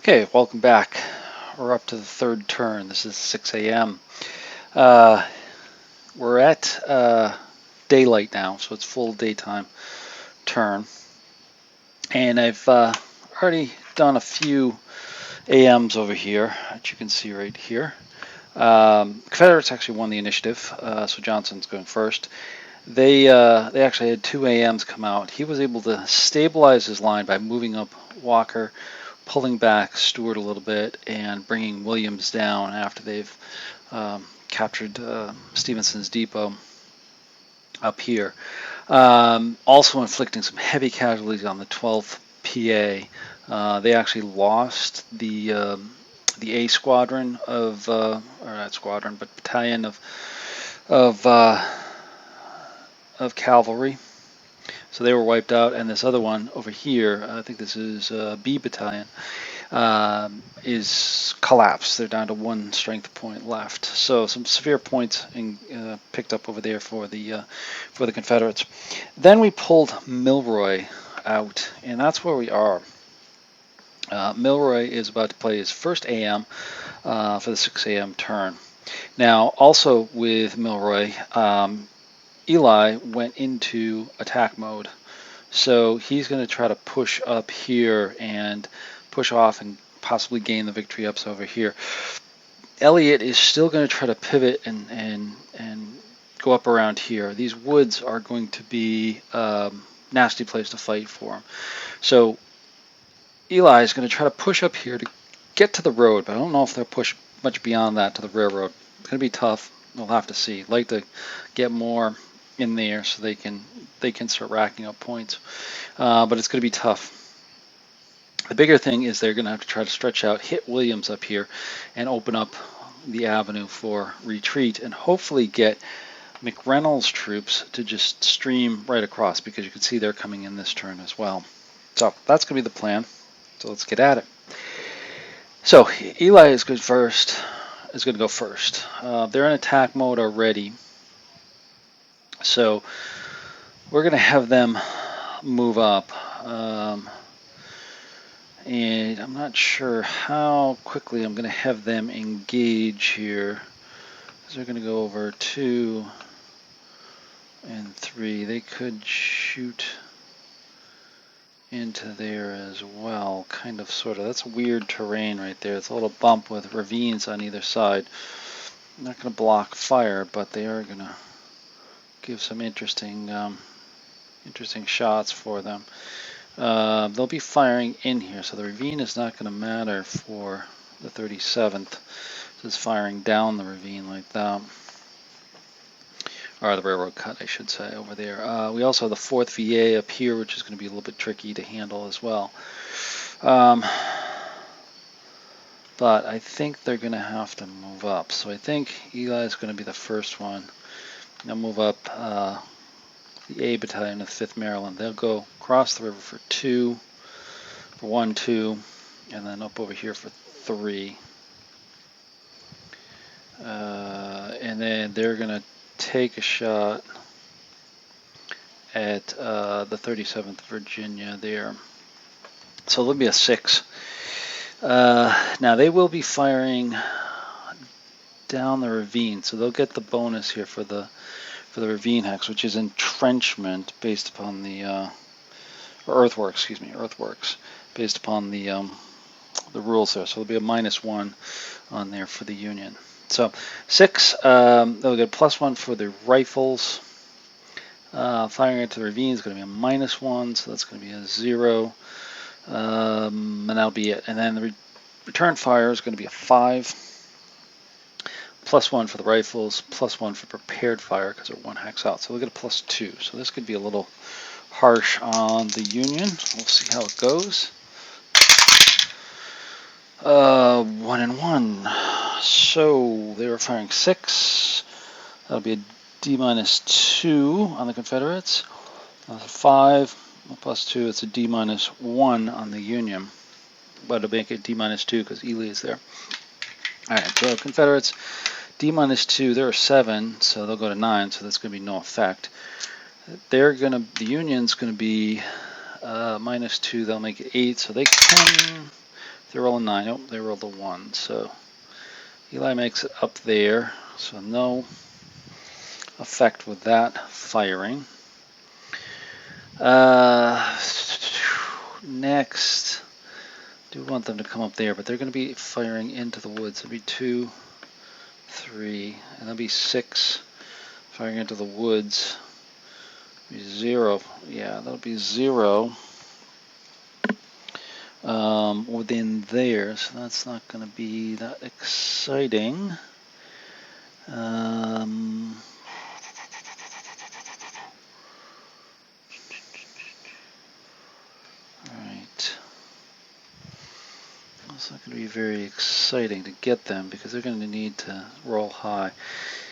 Okay, welcome back. We're up to the third turn. This is 6 a.m. Uh, we're at daylight now, so it's full daytime turn. And I've already done a few AMs over here, that you can see right here. Confederates actually won the initiative, so Johnson's going first. They actually had two AMs come out. He was able to stabilize his line by moving up Walker, pulling back Stewart a little bit, and bringing Williams down after they've captured Stephenson's depot up here. Also inflicting some heavy casualties on the 12th PA. They actually lost the A squadron of, or not squadron, but battalion of cavalry. So they were wiped out, and this other one over here, I think this is B battalion, is collapsed. They're down to one strength point left. So some severe points picked up over there for the Confederates. Then we pulled Milroy out, and that's where we are. Milroy is about to play his first AM for the 6 a.m. turn. Now, also with Milroy, Eli went into attack mode. So he's going to try to push up here and push off and possibly gain the victory ups over here. Elliott is still going to try to pivot and go up around here. These woods are going to be a nasty place to fight for him. So Eli is going to try to push up here to get to the road, but I don't know if they'll push much beyond that to the railroad. It's going to be tough. We'll have to see. I'd like to get more in there so they can start racking up points, but it's going to be tough. The bigger thing is they're going to have to try to stretch out, hit Williams up here, and open up the avenue for retreat, and hopefully get McReynolds' troops to just stream right across, because you can see they're coming in this turn as well. So that's going to be the plan. So let's get at it. So Eli is going to go first. They're in attack mode already. So we're going to have them move up. And I'm not sure how quickly I'm going to have them engage here. So they're going to go over 2 and 3. They could shoot into there as well, kind of, sort of. That's weird terrain right there. It's a little bump with ravines on either side. I'm not going to block fire, but they are going to give some interesting shots for them. They'll be firing in here, so the ravine is not going to matter for the 37th. It's firing down the ravine like that. Or the railroad cut, I should say, over there. We also have the 4th VA up here, which is going to be a little bit tricky to handle as well. But I think they're going to have to move up. So I think Eli is going to be the first one. They'll move up the A battalion of 5th Maryland. They'll go across the river for 1, 2, and then up over here for 3. And then they're going to take a shot at the 37th Virginia there. So there'll be a 6. Now they will be firing down the ravine, so they'll get the bonus here for the ravine hex, which is entrenchment based upon the or earthworks, based upon the rules there. So there'll be a -1 on there for the Union. So 6, they'll get +1 for the rifles. Firing into the ravine is going to be a -1, so that's going to be a 0. And that'll be it. And then the return fire is going to be a 5. +1 for the rifles, +1 for prepared fire because they're 1 hex out. So we'll get a +2. So this could be a little harsh on the Union. We'll see how it goes. 1 and 1. So they were firing 6. That'll be a D-2 on the Confederates. 5 +2. It's a D-1 on the Union. But it'll make it D-2 because Ely is there. All right. So Confederates. D-2, they're 7, so they'll go to 9, so that's going to be no effect. The Union's going to be -2, they'll make it 8, so they can They roll a 9. Oh, they rolled a 1. So Eli makes it up there. So no effect with that firing. Next, do want them to come up there, but they're going to be firing into the woods. It'll be 2, 3, and that'll be 6 firing into the woods. It'll be 0. Yeah, that'll be 0 within there, so that's not going to be that exciting. Alright. It's not going to be very exciting to get them because they're going to need to roll high.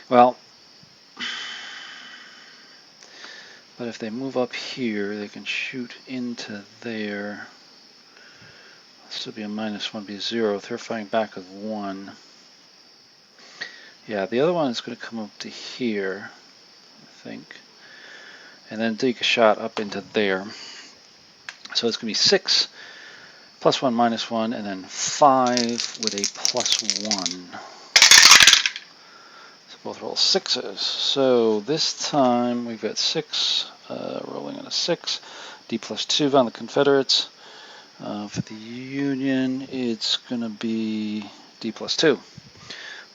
Well, but if they move up here, they can shoot into there. This will be a -1, be 0. If they're firing back with 1. Yeah, the other one is going to come up to here, I think, and then take a shot up into there. So it's going to be 6, +1, -1, and then 5 with a +1. So both roll 6s. So this time we've got 6, rolling on a 6, D+2 on the Confederates. For the Union, it's going to be D+2.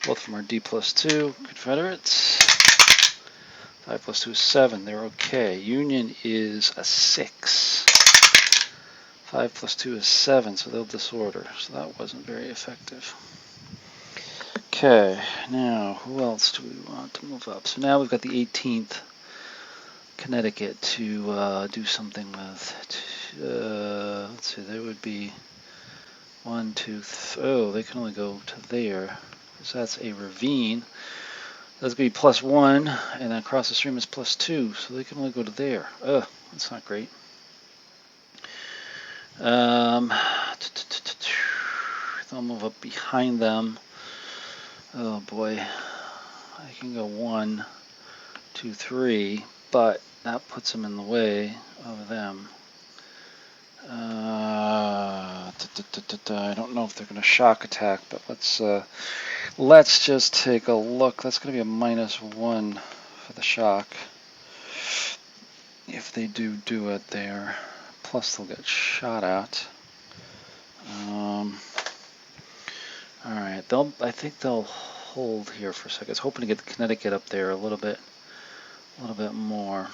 Both of them are D+2. Confederates, 5 + 2 is 7. They're okay. Union is a 6. 5 + 2 is 7, so they'll disorder. So that wasn't very effective. Okay, now who else do we want to move up? So now we've got the 18th Connecticut to do something with. Let's see, there would be 1, 2, 3. Oh, they can only go to there, because that's a ravine. That's going to be +1, and then across the stream is +2, so they can only go to there. Ugh, that's not great. They'll move up behind them. Oh boy, I can go 1, 2, 3, but that puts them in the way of them. I don't know if they're going to shock attack, but let's just take a look. That's going to be a -1 for the shock if they do it there. Plus they'll get shot at. All right, I think they'll hold here for a second. I was hoping to get the Connecticut up there a little bit more,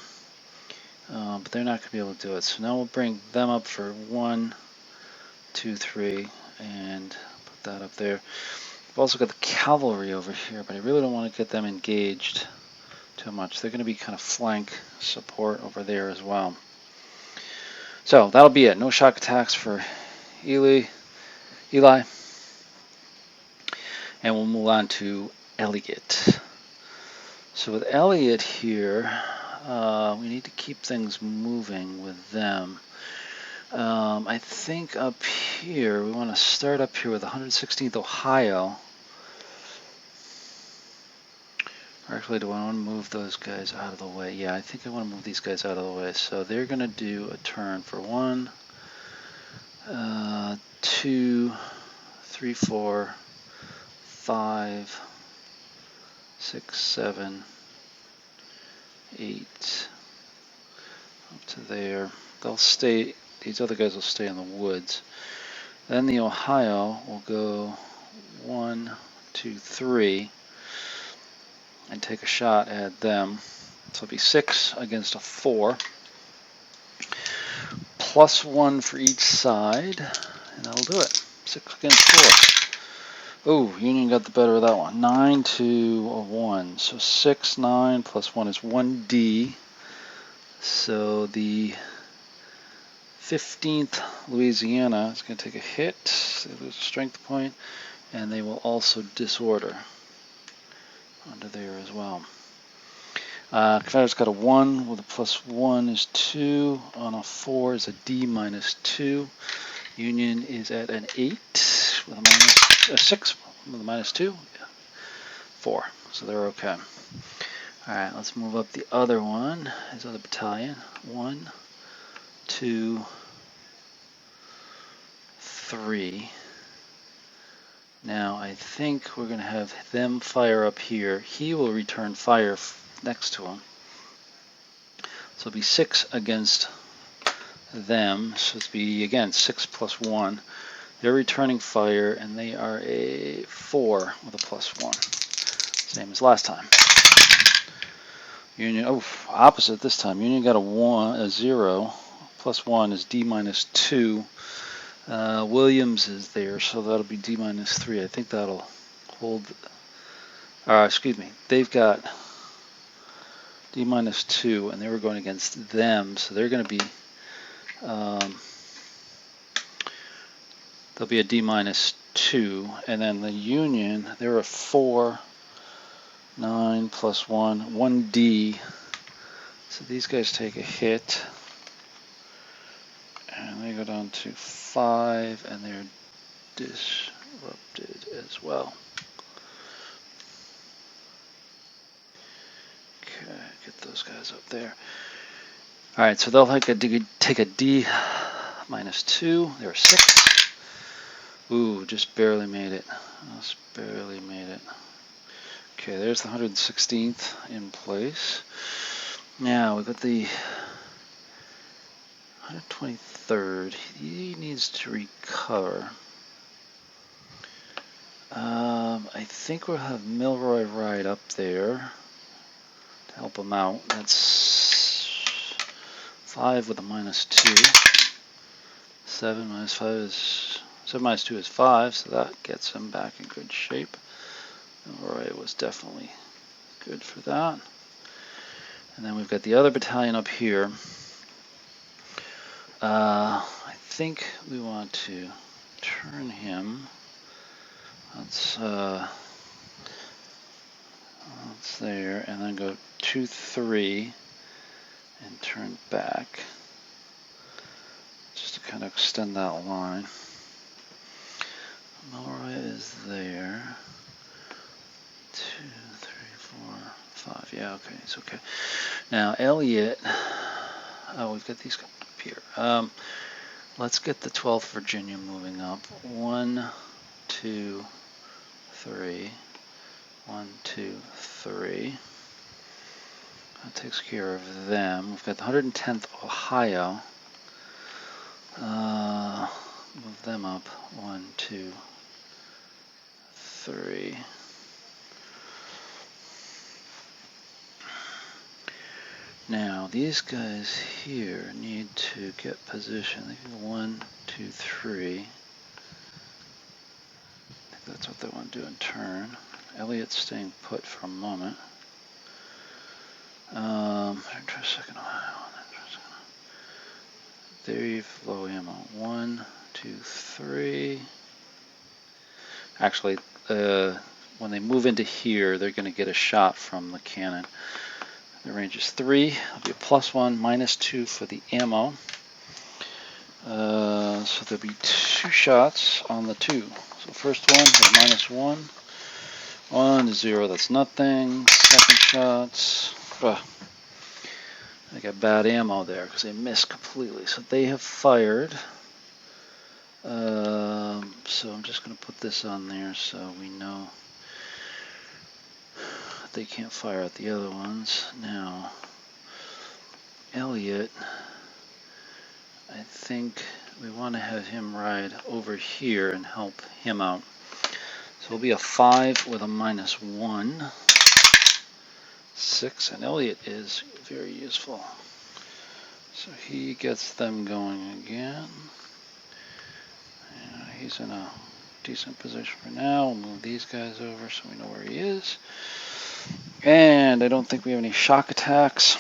but they're not going to be able to do it. So now we'll bring them up for 1, 2, 3, and put that up there. We've also got the cavalry over here, but I really don't want to get them engaged too much. They're going to be kind of flank support over there as well. So that'll be it. No shock attacks for Eli. And we'll move on to Elliott. So with Elliott here, we need to keep things moving with them. I think up here, we want to start up here with 116th Ohio. Or actually, do I want to move those guys out of the way? Yeah, I think I want to move these guys out of the way. So they're going to do a turn for 1, 2, 3, 4, 5, 6, 7, 8, up to there. They'll stay, these other guys will stay in the woods. Then the Ohio will go 1, 2, 3, and take a shot at them. So it'll be 6 against a 4. +1 for each side, and that'll do it. 6 against 4. Oh, Union got the better of that one. 9 to a 1. So 6, 9 plus 1 is 1D. So the 15th Louisiana is going to take a hit. They lose a strength point, and they will also disorder onto there as well. Confederate's got a 1 with a +1 is 2. On a 4 is a D -2. Union is at an 8 with a 6 with a -2. 4. So they're okay. Alright, let's move up the other one. His other battalion. 1, 2, 3. Now I think we're going to have them fire up here. He will return fire next to him. So it'll be 6 against them. So it'll be, again, 6 plus 1. They're returning fire, and they are a 4 with a +1. Same as last time. Union, oh, opposite this time. Union got a 0. +1 is D-2. Williams is there, so that'll be D-3. I think that'll hold. Excuse me. They've got D-2, and they were going against them, so they're going to be. There'll be a D-2, and then the Union, they're a 4. 9 plus 1, 1D. So these guys take a hit, and they go down to 5, and they're disrupted as well. Okay, get those guys up there. All right, so they'll take a D-2. They're 6. Ooh, just barely made it. Just barely made it. Okay, there's the 116th in place. Now we've got the 123rd. He needs to recover. I think we'll have Milroy ride up there to help him out. That's 5 with a -2. 7 minus 5 is 7 minus 2 is 5, so that gets him back in good shape. Milroy was definitely good for that. And then we've got the other battalion up here. I think we want to turn him. That's there, and then go 2, 3, and turn back, just to kind of extend that line. Milroy is there. 2, 3, 4, 5. Yeah, okay, it's okay. Now Elliott. Oh, we've got these up here. Let's get the 12th Virginia moving up. 1, 2, 3. 1, 2, 3. That takes care of them. We've got the 110th Ohio. Move them up. 1, 2, 3. Now these guys here need to get position. They can go 1, 2, 3. I think that's what they want to do in turn. Elliott's staying put for a moment. Try a second Ohio. There you've low ammo. 1, 2, 3. Actually, when they move into here, they're going to get a shot from the cannon. The range is 3. It'll be a +1, -2 for the ammo. So there'll be 2 shots on the 2. So first one, -1. 1 is 0, that's nothing. Second shots. I got bad ammo there because they missed completely. So they have fired. So I'm just going to put this on there so we know they can't fire at the other ones. Now, Elliott, I think we want to have him ride over here and help him out. So it'll be a 5 with a -1. 6, and Elliott is very useful. So he gets them going again. He's in a decent position for now. We'll move these guys over so we know where he is. And I don't think we have any shock attacks.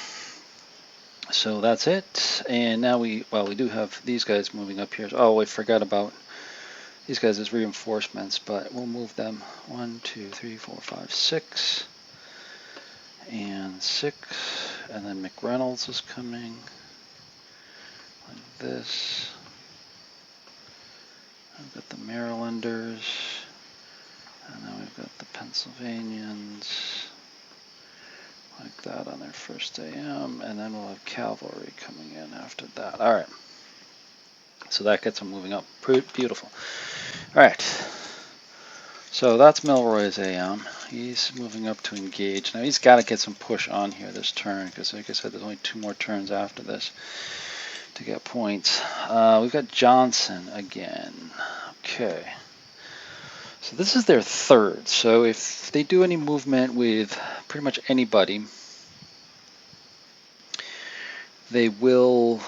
So that's it. And now we do have these guys moving up here. Oh, I forgot about these guys as reinforcements, but we'll move them 1, 2, 3, 4, 5, 6. And 6. And then McReynolds is coming. Like this. I've got the Marylanders, and then we've got the Pennsylvanians, like that on their first AM, and then we'll have cavalry coming in after that. All right, so that gets them moving up. Pretty beautiful. All right, So that's Milroy's AM. He's moving up to engage. Now he's got to get some push on here this turn, because like I said, there's only 2 more turns after this to get points. We've got Johnson again. Okay. So this is their third. So if they do any movement with pretty much anybody, they will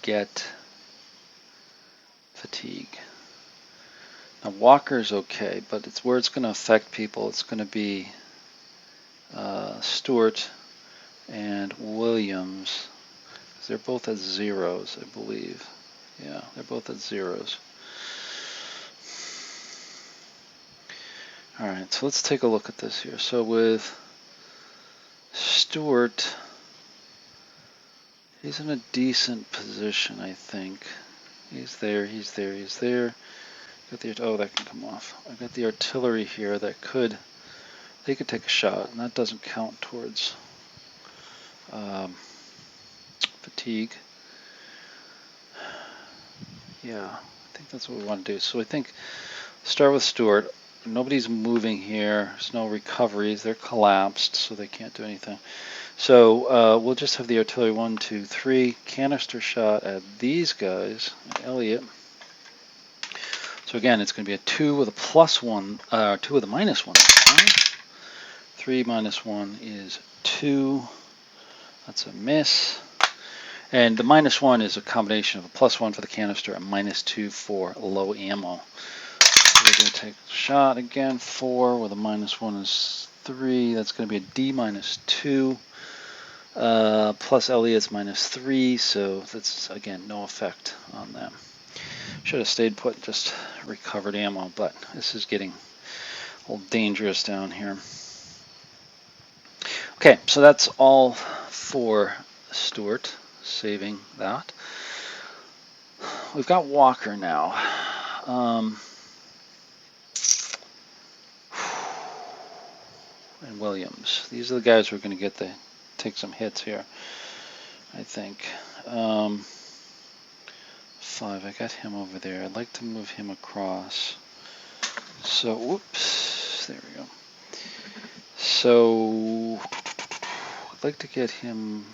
get fatigue. Now Walker's okay, but it's where it's going to affect people. It's going to be Stewart and Williams. They're both at zeros, I believe. Yeah, they're both at zeros. All right, so let's take a look at this here. So with Stewart, he's in a decent position, I think. He's there, he's there, he's there. Got the, oh, that can come off. I've got the artillery here that could, they could take a shot, and that doesn't count towards fatigue. Yeah, I think that's what we want to do. So I think start with Stewart. Nobody's moving here. There's no recoveries. They're collapsed, so they can't do anything. So we'll just have the artillery 1, 2, 3 canister shot at these guys. Elliott. So again, it's going to be a 2 with a +1, 2 with a -1. 3 minus 1 is 2. That's a miss. And the -1 is a combination of a +1 for the canister and -2 for low ammo. So we're going to take a shot again. 4 with a -1 is 3. That's going to be a D -2. Plus Elliott's -3, so that's again no effect on them. Should have stayed put and just recovered ammo, but this is getting a little dangerous down here. Okay, so that's all for Stewart, saving that. We've got Walker now. And Williams. These are the guys who are going to get take some hits here, I think. 5, I got him over there. I'd like to move him across. So, whoops, there we go. So, I'd like to get him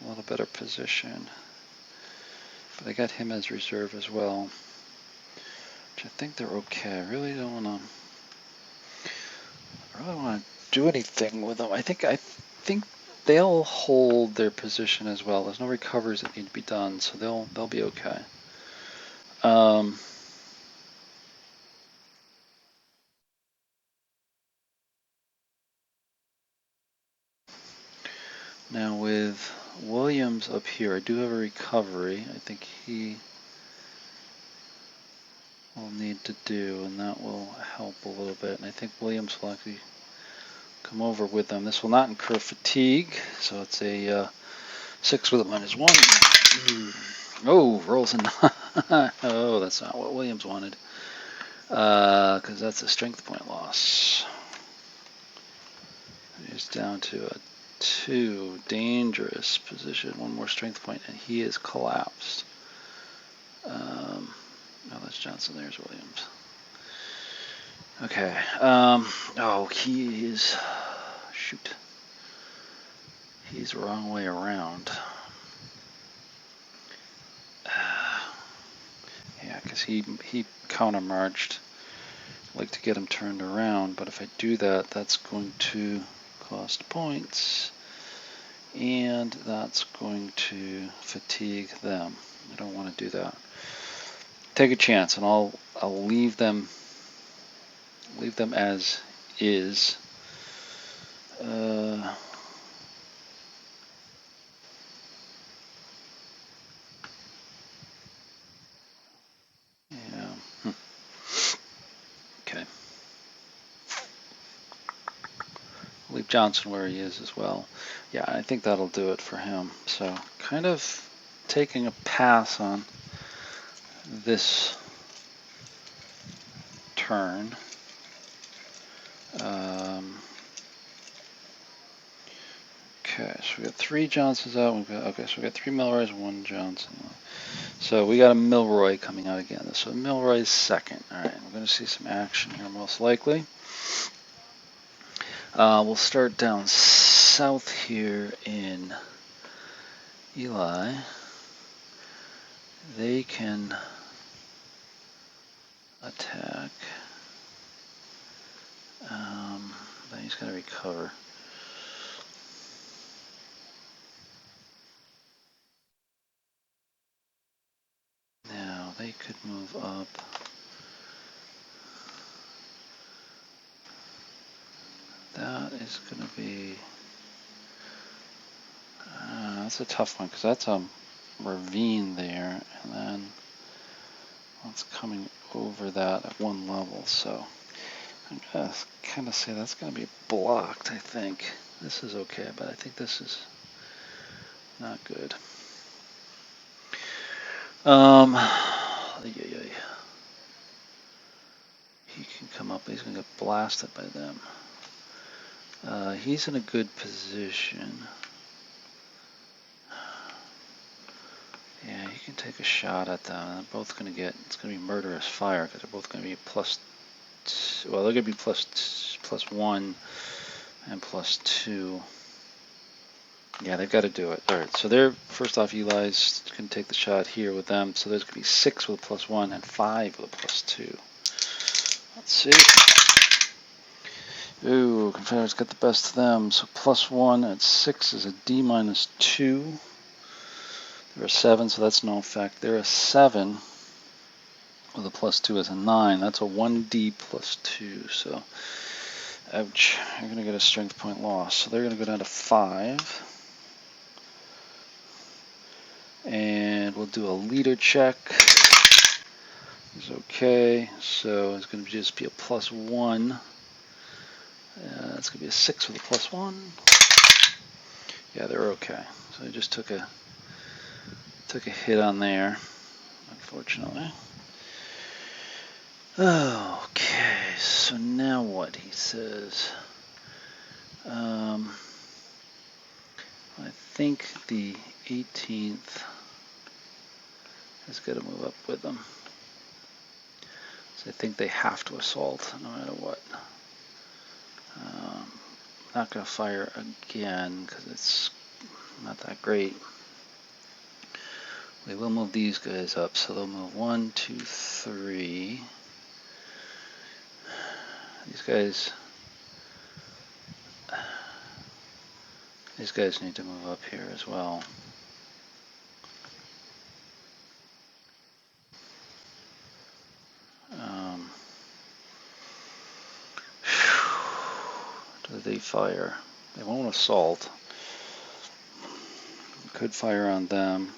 a little better position. But I got him as reserve as well, which I think they're okay. I really don't want to do anything with them. I think they'll hold their position as well. There's no recoveries that need to be done, so they'll be okay. Now with Williams up here, I do have a recovery. I think he will need to do, and that will help a little bit. And I think Williams will actually come over with them. This will not incur fatigue, so it's a 6 with a -1. Oh, rolls a 9. Oh, that's not what Williams wanted, because that's a strength point loss. He's down to a 2, dangerous position, 1 more strength point, and he is collapsed. No, that's Johnson, there's Williams. Okay, oh, he is, shoot. He's the wrong way around. Yeah, because he counter-marched. I'd like to get him turned around, but if I do that, that's going to cost points, and that's going to fatigue them. I don't want to do that. Take a chance, and I'll leave them as is. Yeah. Okay. Leave Johnson where he is as well. Yeah, I think that'll do it for him. So kind of taking a pass on this turn. Okay, so we got 3 Johnsons out. Okay, so we got 3 Milroys, 1 Johnson. So we got a Milroy coming out again. So Milroy's second. All right, we're going to see some action here most likely. We'll start down south here in Ely. They can attack. But he's got to recover. Now they could move up. That is going to be. That's a tough one because that's a ravine there, and then it's coming over that at one level. So I'm gonna kind of say that's going to be blocked. I think this is okay, but I think this is not good. He can come up, but he's going to get blasted by them. He's in a good position. Yeah, he can take a shot at them. They're both going to get, it's going to be murderous fire because they're both going to be well, they're going to be plus 1 and plus 2. Yeah, they've got to do it. All right, so they're, first off, Eli's going to take the shot here with them. So there's going to be 6 with a plus 1 and 5 with a plus 2. Let's see. Ooh, Confederates got the best of them. So plus 1 at 6 is a D minus 2. They're a 7, so that's no effect. They're a 7 with a plus 2 is a 9. That's a 1D plus 2. So, ouch. You're going to get a strength point loss. So they're going to go down to 5. And we'll do a leader check. It's okay. So it's going to just be a plus 1. It's going to be a 6 with a plus 1. Yeah, they're okay. So they just took a hit on there, unfortunately. Okay, so now what he says. I think the 18th has got to move up with them. So I think they have to assault no matter what. Not going to fire again because it's not that great. We will move these guys up, so they'll move 1, 2, 3. These guys need to move up here as well. Do they fire? They won't assault. Could fire on them.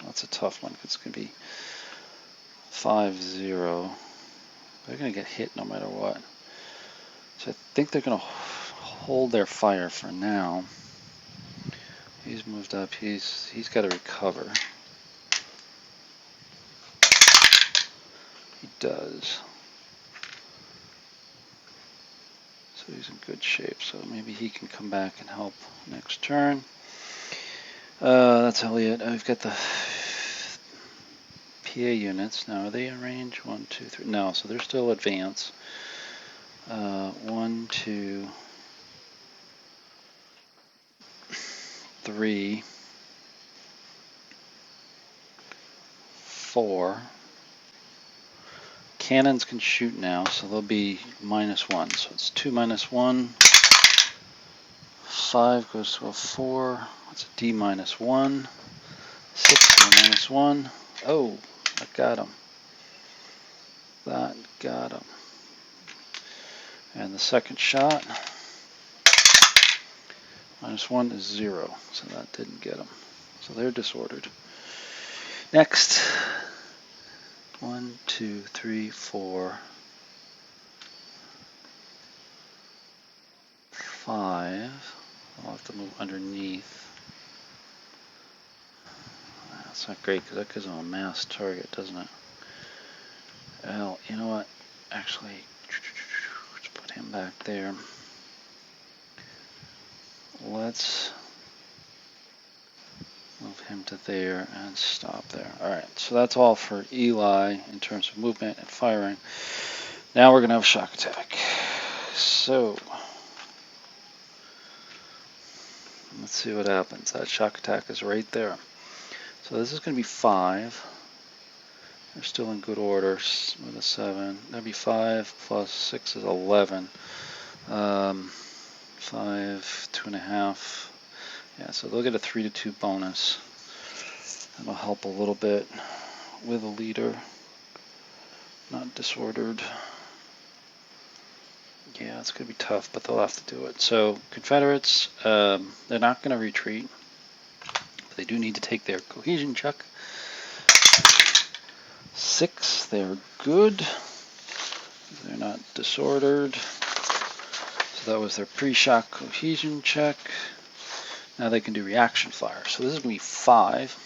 That's a tough one. It's going to be 5-0. They're going to get hit no matter what. So I think they're going to hold their fire for now. He's moved up. He's got to recover. He does. So he's in good shape. So maybe he can come back and help next turn. That's Elliot. I've got the PA units. Now, are they in range? 1, 2, 3. No, so they're still advanced. 1, 2, 3, 4. Cannons can shoot now, so they'll be -1. So it's 2 minus 1. 5 goes to a 4. That's a D -1. 6 to a -1. Oh, that got him. That got him. And the second shot, -1 is 0. So that didn't get him. So they're disordered. Next. 1, 2, 3, 4, 5. I'll have to move underneath. That's not great because that gives them a mass target, doesn't it? Well, you know what? Actually, let's put him back there. Let's him to there and stop there. Alright, so that's all for Eli in terms of movement and firing. Now we're going to have shock attack. So, let's see what happens. That shock attack is right there. So this is going to be 5. They're still in good order with a 7. That'd be 5 plus 6 is 11. 5, 2.5. Yeah, so they'll get a 3 to 2 bonus. That'll help a little bit with a leader. Not disordered. Yeah, it's going to be tough, but they'll have to do it. So, Confederates, they're not going to retreat. But they do need to take their cohesion check. 6, they're good. They're not disordered. So that was their pre-shock cohesion check. Now they can do reaction fire. So this is going to be 5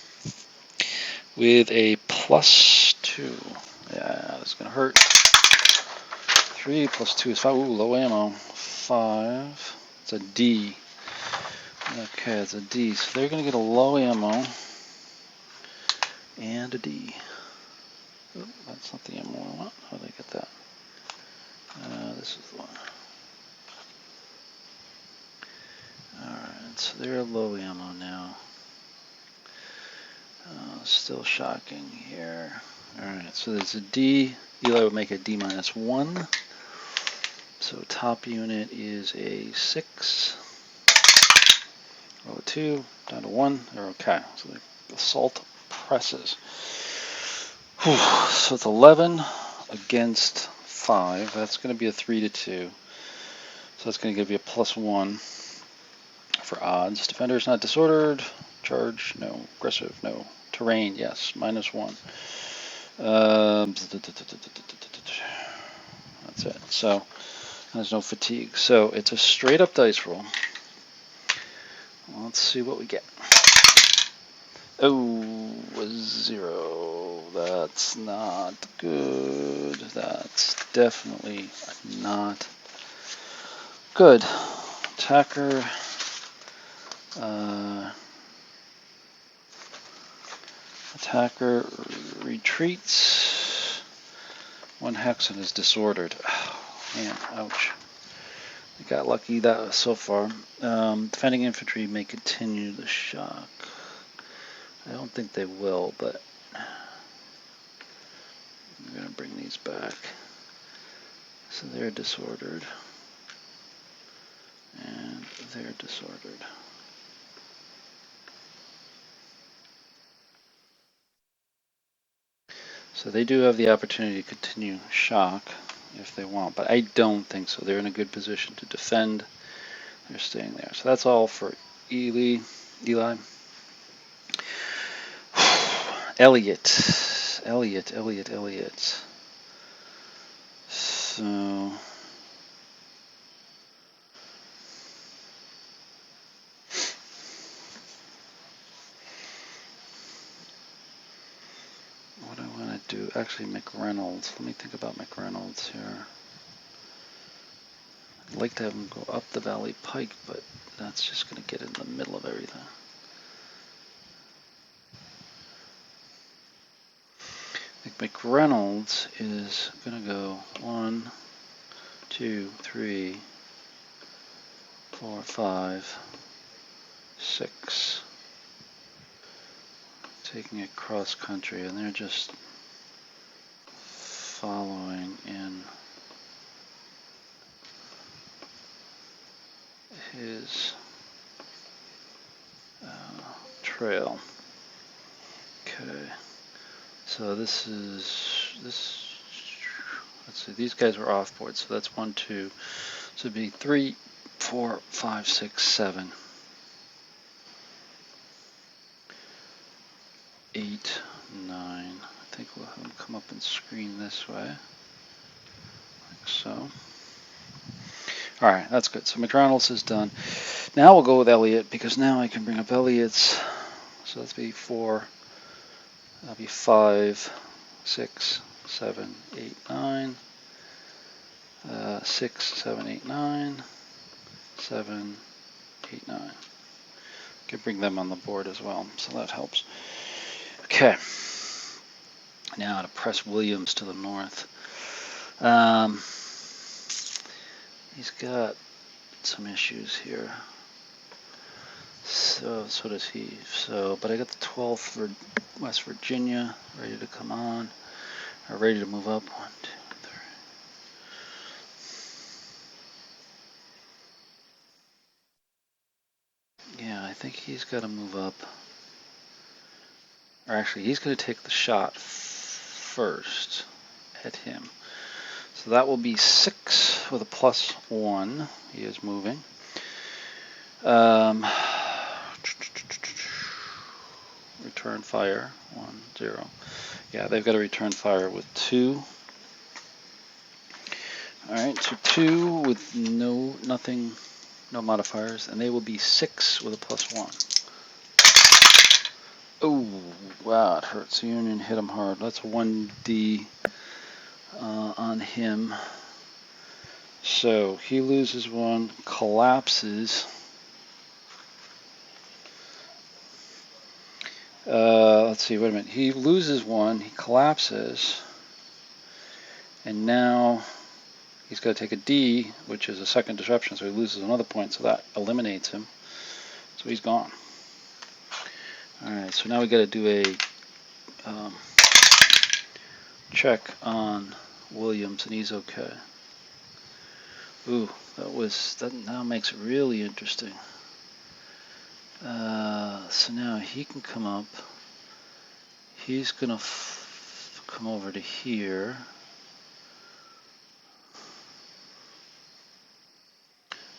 with a +2. Yeah, that's going to hurt. 3 plus 2 is 5. Ooh, low ammo. 5. It's a D. Okay, it's a D. So they're going to get a low ammo and a D. Oh, that's not the ammo I want. How did I get that? This is the one. Alright, so they're low ammo now. Still shocking here. Alright, so there's a D. Eli would make a D -1. So top unit is a 6. Roll a 2, down to 1. They're okay. So the assault presses. Whew. So it's 11 against 5. That's going to be a 3 to 2. So that's going to give you a +1 for odds. Defender's not disordered. Charge, no. Aggressive, no. Terrain, yes. -1. That's it. So there's no fatigue. So it's a straight up dice roll. Let's see what we get. Oh, a 0. That's not good. That's definitely not good. Attacker. Attacker retreats. 1 hex and is disordered. Oh, man, ouch. I got lucky that so far. Defending infantry may continue the shock. I don't think they will, but I'm going to bring these back. So they're disordered. And they're disordered. So they do have the opportunity to continue shock if they want, but I don't think so. They're in a good position to defend. They're staying there. So that's all for Eli. Elliot. So what I want to do, actually McReynolds. Let me think about McReynolds here. I'd like to have him go up the Valley Pike, but that's just going to get in the middle of everything. I think McReynolds is going to go 1, 2, 3, 4, 5, 6. Taking it cross country, and they're just following in his trail. Okay, so this. Let's see, these guys were off board, so that's 1, 2. So it'd be 3, 4, 5, 6, 7, 8, 9. I think we'll have them come up and screen this way, like so. All right, that's good. So McReynolds is done. Now we'll go with Elliot, because now I can bring up Elliot's. So that's be 4. That'll be 5, 6, 7, 8, 9. 6, 7, 8, 9. 7, 8, 9. Could bring them on the board as well, so that helps. Okay. Now to press Williams to the north. He's got some issues here. So does he. So, but I got the 12th for West Virginia ready to come on, or ready to move up. 1, 2, 3. Yeah, I think he's got to move up. Or actually, he's going to take the shot first at him. So that will be 6 with a +1. He is moving. Return fire, 1, 0. Yeah, they've got to return fire with 2. All right, so 2 with no modifiers, and they will be 6 with a +1. Oh, wow, it hurts. Union hit him hard. That's 1D on him. So he loses 1, collapses. Let's see, wait a minute. He loses 1, he collapses, and now he's got to take a D, which is a second disruption, so he loses another point, so that eliminates him. So he's gone. Alright, so now we got to do a check on Williams, and he's okay. Ooh, that now makes it really interesting. So now he can come up. He's gonna come over to here.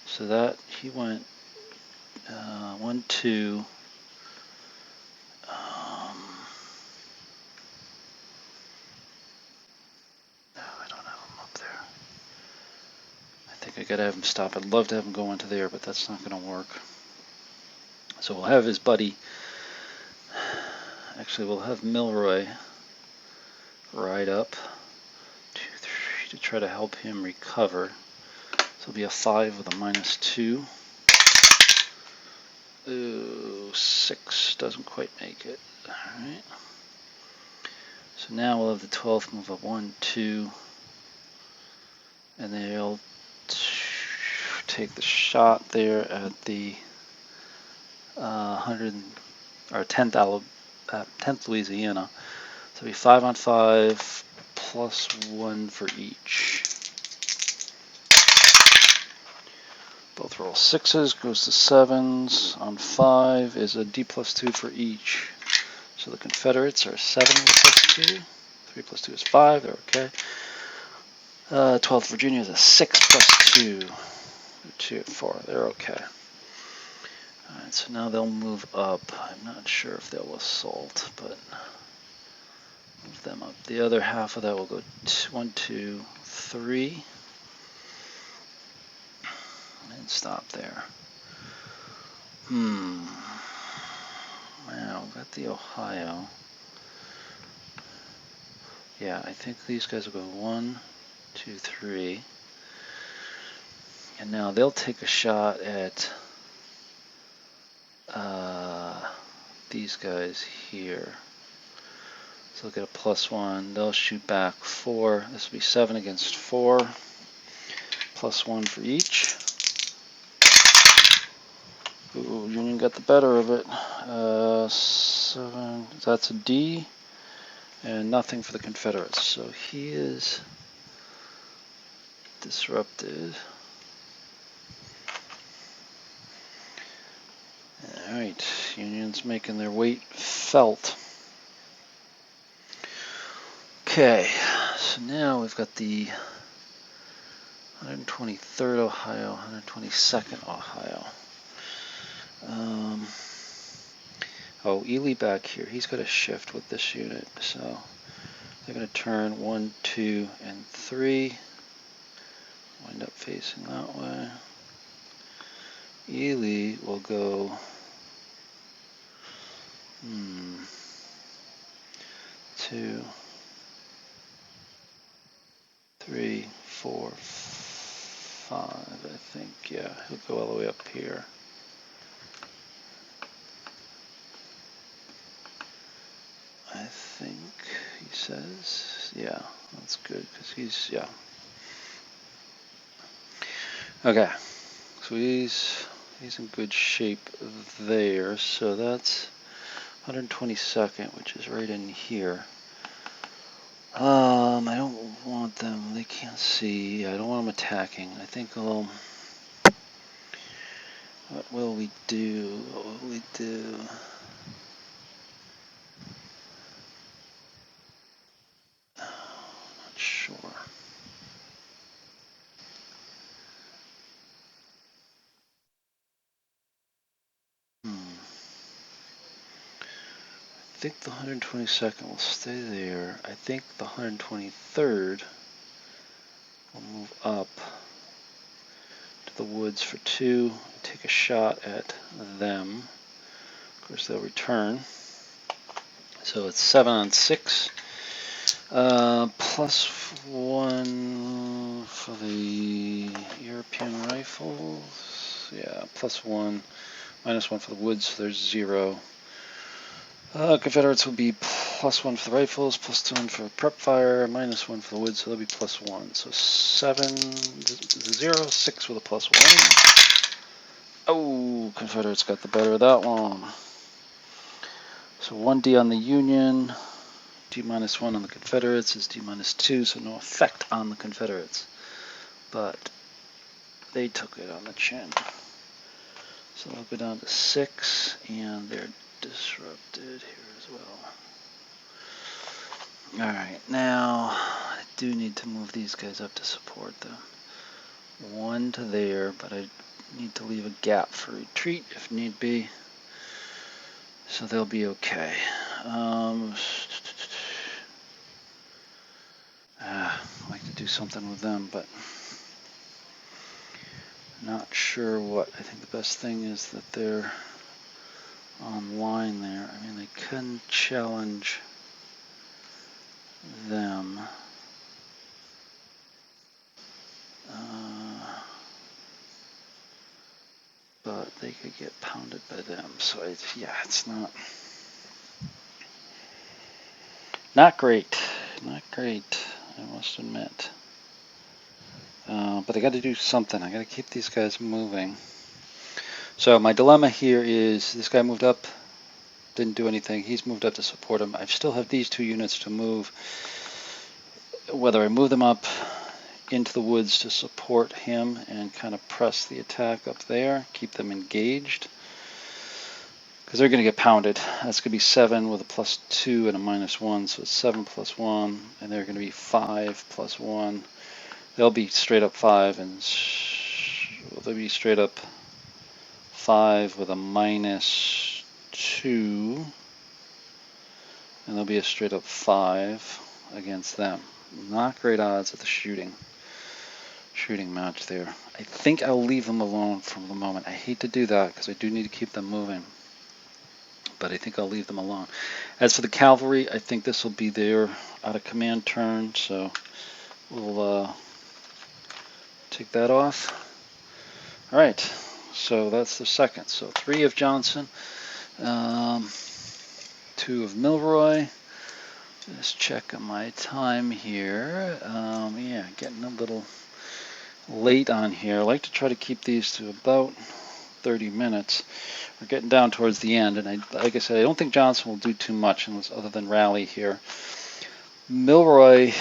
So that he went 1, 2. No, I don't have him up there. I think I gotta have him stop. I'd love to have him go into there, but that's not gonna work. So we'll have his buddy. Actually, we'll have Milroy ride up 2, 3 to try to help him recover. So it'll be a 5 with a -2. Ooh, 6 doesn't quite make it. Alright. So now we'll have the 12th move up 1, 2. And they'll take the shot there at the 10th Louisiana. So it'll be 5 on 5 +1 for each. Both roll 6s, goes to 7s. On 5 is a D +2 for each. So the Confederates are 7 with +2. 3 + 2 is 5, they're okay. 12th Virginia is a 6 +2. 2 at 4, they're okay. Alright, so now they'll move up. I'm not sure if they'll assault, but move them up. The other half of that will go 1, 2, 3. And stop there. Now, got the Ohio. Yeah, I think these guys will go 1, 2, 3. And now they'll take a shot at these guys here. So they'll get a +1. They'll shoot back 4. This will be 7 against 4. +1 for each. Ooh, Union got the better of it. 7. That's a D. And nothing for the Confederates. So he is disrupted. Alright, Union's making their weight felt. Okay, so now we've got the 123rd Ohio, 122nd Ohio. Ewell back here, he's got a shift with this unit, so they're going to turn 1, 2, and 3. Wind up facing that way. Ewell will go 2, 3, 4, 5, I think. Yeah, he'll go all the way up here. think he says. Yeah, that's good because he's, yeah. Okay, so he's in good shape there. So that's 122nd, which is right in here. I don't want them. They can't see. I don't want them attacking. I think I'll. What will we do? What will we do? Not sure. I think the 122nd will stay there. I think the 123rd will move up to the woods for 2 and take a shot at them. Of course, they'll return. So it's 7 on 6. +1 for the European rifles. Yeah, +1. -1 for the woods, so there's 0. Confederates will be +1 for the rifles, +2 for prep fire, -1 for the woods, so they'll be +1. So 7, 0, 6 with a +1. Oh, Confederates got the better of that one. So 1D on the Union, D-1 on the Confederates is D-2, so no effect on the Confederates. But they took it on the chin. So they'll go down to 6, and they're disrupted here as well. Alright, now I do need to move these guys up to support them. 1 to there, but I need to leave a gap for retreat if need be. So they'll be okay. I'd like to do something with them, but not sure what. I think the best thing is that they're online there. I mean, they can challenge them. But they could get pounded by them. So yeah, it's not great. Not great, I must admit. But I got to do something. I got to keep these guys moving. So my dilemma here is this guy moved up, didn't do anything. He's moved up to support him. I still have these 2 units to move. Whether I move them up into the woods to support him and kind of press the attack up there, keep them engaged, because they're going to get pounded. That's going to be 7 with a +2 and a -1, so it's 7 +1, and they're going to be 5 +1. They'll be straight up 5, and they'll be straight up 5 with a -2, and there'll be a straight up 5 against them. Not great odds at the shooting match there. I think I'll leave them alone for the moment. I hate to do that because I do need to keep them moving, but I think I'll leave them alone. As for the cavalry, I think this will be their out of command turn, so we'll take that off. All right, so that's the second. So 3 of Johnson, 2 of Milroy. Just checking my time here. Yeah, getting a little late on here. I like to try to keep these to about 30 minutes. We're getting down towards the end, and like I said, I don't think Johnson will do too much unless other than rally here. Milroy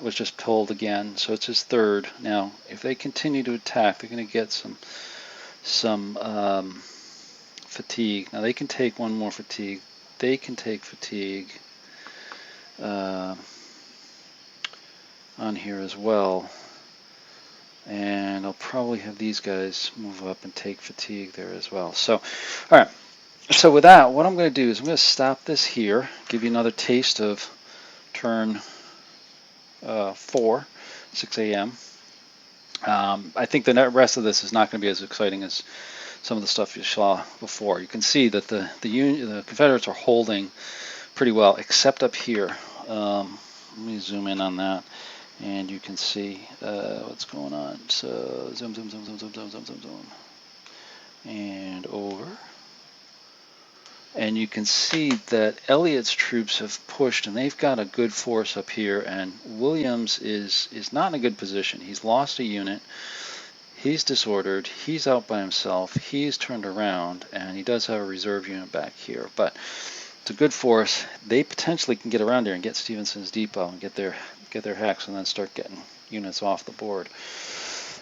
was just pulled again, so it's his 3rd. Now, if they continue to attack, they're going to get some fatigue. Now, they can take 1 more fatigue. They can take fatigue on here as well. And I'll probably have these guys move up and take fatigue there as well. So, all right. So with that, what I'm going to do is I'm going to stop this here, give you another taste of turn 4, 6 a.m. I think the rest of this is not going to be as exciting as some of the stuff you saw before. You can see that the Confederates are holding pretty well, except up here. Let me zoom in on that. And you can see what's going on. So zoom, zoom, zoom, zoom, zoom, zoom, zoom, zoom, zoom. And over. And and you can see that Elliott's troops have pushed, and they've got a good force up here, and Williams is not in a good position. He's lost a unit. He's disordered. He's out by himself. He's turned around, and he does have a reserve unit back here, but it's a good force. They potentially can get around here and get Stephenson's depot and get their hacks, and then start getting units off the board.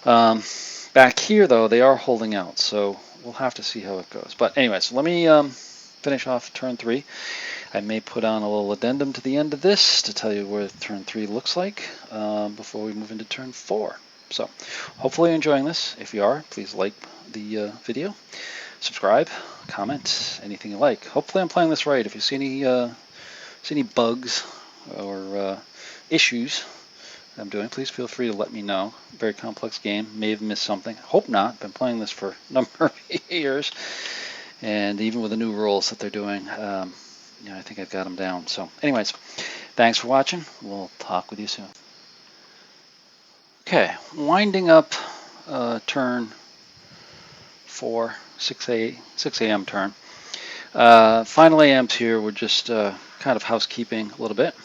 Back here, though, they are holding out, so we'll have to see how it goes. But anyways, let me finish off turn 3. I may put on a little addendum to the end of this to tell you what turn 3 looks like before we move into turn 4. So hopefully you're enjoying this. If you are, please like the video, subscribe, comment, anything you like. Hopefully I'm playing this right. If you see any bugs or issues I'm doing, please feel free to let me know. Very complex game. May have missed something. Hope not. Been playing this for a number of years, and even with the new rules that they're doing, I think I've got them down. So anyways, thanks for watching. We'll talk with you soon. Okay, winding up turn 4, 6 a.m. turn. Final AMs here. We're just kind of housekeeping a little bit.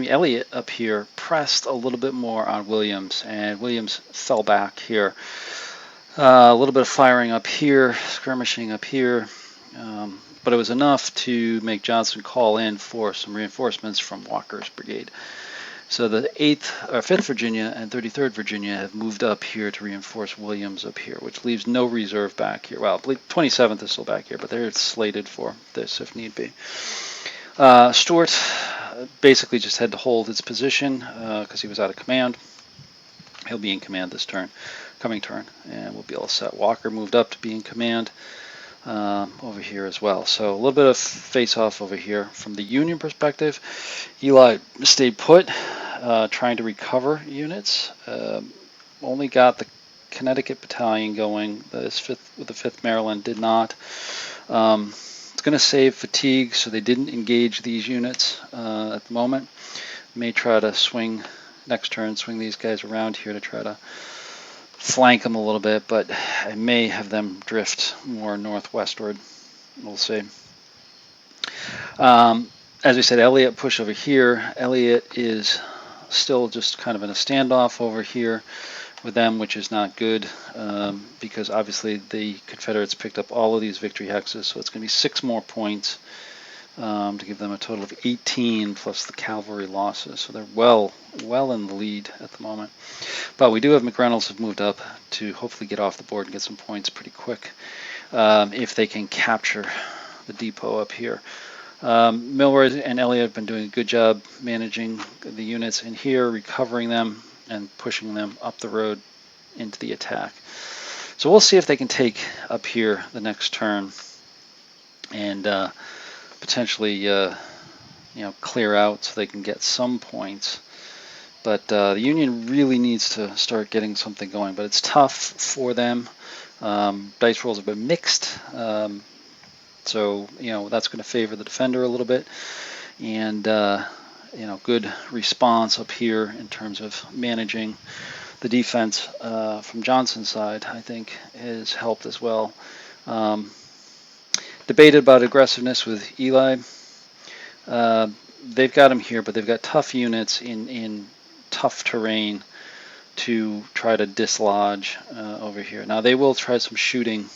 Elliott up here pressed a little bit more on Williams, and Williams fell back here. A little bit of firing up here, skirmishing up here, but it was enough to make Johnson call in for some reinforcements from Walker's brigade. So the 5th Virginia and 33rd Virginia have moved up here to reinforce Williams up here, which leaves no reserve back here. Well, 27th is still back here, but they're slated for this if need be. Stuart basically just had to hold his position because he was out of command. He'll be in command this coming turn, and we'll be all set. Walker moved up to be in command over here as well. So a little bit of face-off over here. From the Union perspective, Ewell stayed put, trying to recover units. Only got the Connecticut battalion going. The 5th Maryland did not. It's going to save fatigue, so they didn't engage these units at the moment. May try to swing next turn, swing these guys around here to try to flank them a little bit, but I may have them drift more northwestward. We'll see. As we said, Elliott push over here. Elliott is still just kind of in a standoff over here with them, which is not good because obviously the Confederates picked up all of these victory hexes, so it's going to be 6 more points to give them a total of 18 plus the cavalry losses. So they're well in the lead at the moment. But we do have McReynolds have moved up to hopefully get off the board and get some points pretty quick if they can capture the depot up here. Milroy and Elliott have been doing a good job managing the units in here, recovering them, and pushing them up the road into the attack. So we'll see if they can take up here the next turn and potentially clear out so they can get some points. But the Union really needs to start getting something going, but it's tough for them. Dice rolls have been mixed, so that's going to favor the defender a little bit, and good response up here in terms of managing the defense from Johnson's side, I think, has helped as well. Debated about aggressiveness with Ely. They've got him here, but they've got tough units in tough terrain to try to dislodge over here. Now they will try some shooting,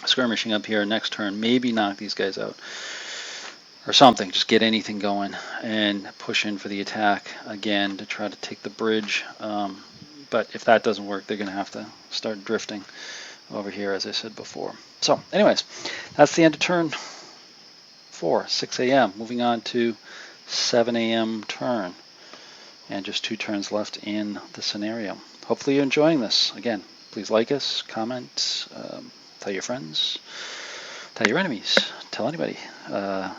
skirmishing up here next turn, maybe knock these guys out or something, just get anything going and push in for the attack again to try to take the bridge. But if that doesn't work, they're going to have to start drifting over here, as I said before. So anyways, that's the end of turn 4, 6 a.m. Moving on to 7 a.m. turn. And just 2 turns left in the scenario. Hopefully you're enjoying this. Again, please like us, comment, tell your friends, tell your enemies, tell anybody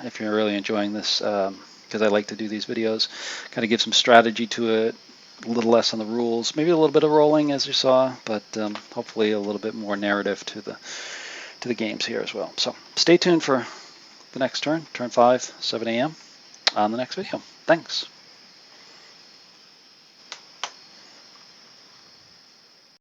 if you're really enjoying this, because I like to do these videos. Kind of give some strategy to it, a little less on the rules, maybe a little bit of rolling as you saw, but hopefully a little bit more narrative to the games here as well. So stay tuned for the next turn, turn 5, 7 a.m. on the next video. Thanks.